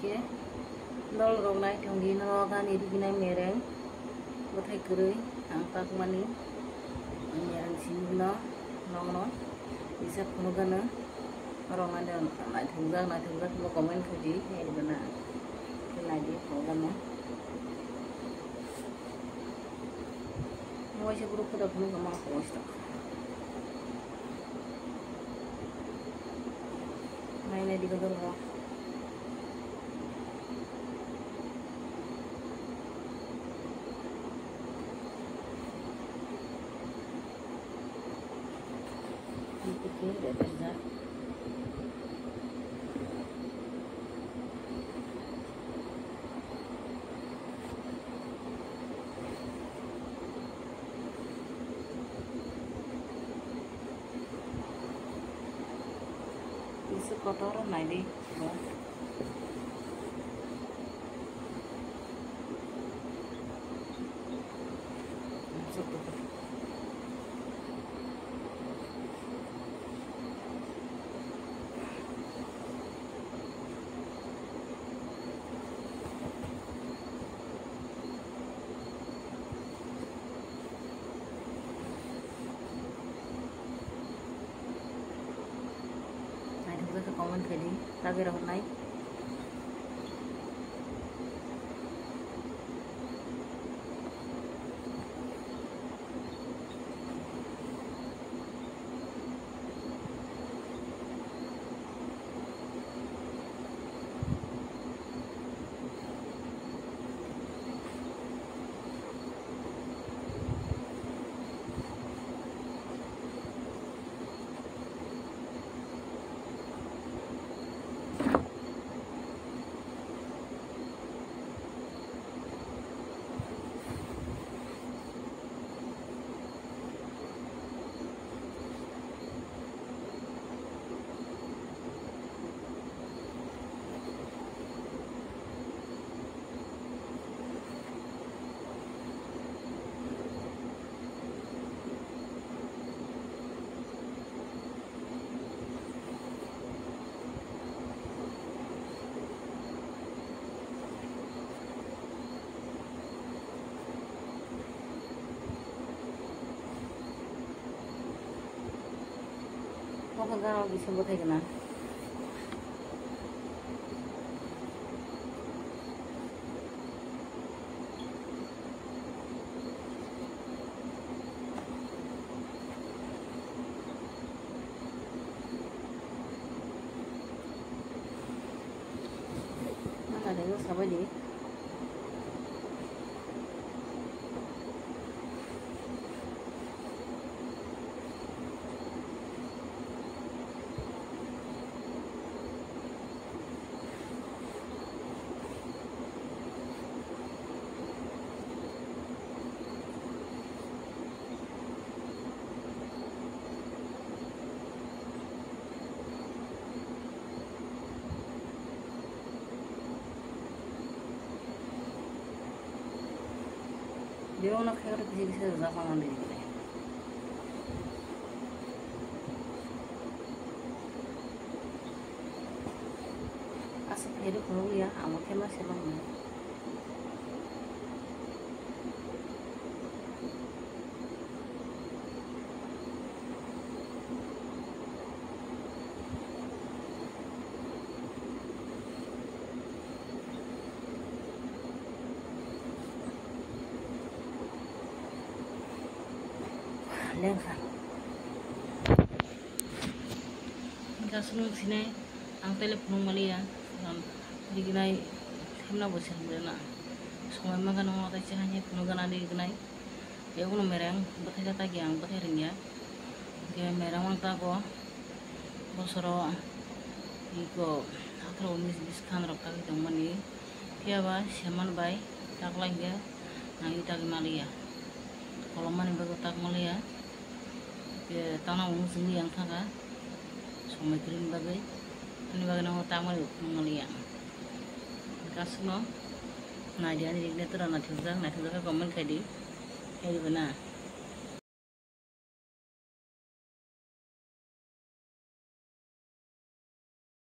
ke dol rong nai thonggi no gan iri ginai mereng bothai kurui ang pak mani mereng sini no no bisa kuno gana rong ada nai thungjak mo comment khudi hei bana kelai di gana mo se grupo da kuno gama kosta main di gador mo pikir deh kerja isu kotoran naik deh ke komen kali lagi rawat naik apa kalau disebut aja kena mana ada yang sama di dia orang kaya bisa zaman ini asap hidup dulu ya amatnya masih lama lengkap. Jika senang sini, ang telepon malia, di ginai, hemna bosan berana. Semua makan orang tak cahaya, penugasan di ginai. Ya aku mereng, betul kata giang, betul ringnya. Dia mereng orang tak ko, bosoro, iko, akro unis biskan rokta kita mani. Dia bah, siaman bay, tak lagi dia, nanti tak malia. Kalau mana bagus tak malia. Tanah umum sendiri yang tangga, semua kirim bagai, ini bagai nama tamu itu mengalir. Kasih no, nah dia ni dia tu orang nanti juga komen kadi, jadi benar.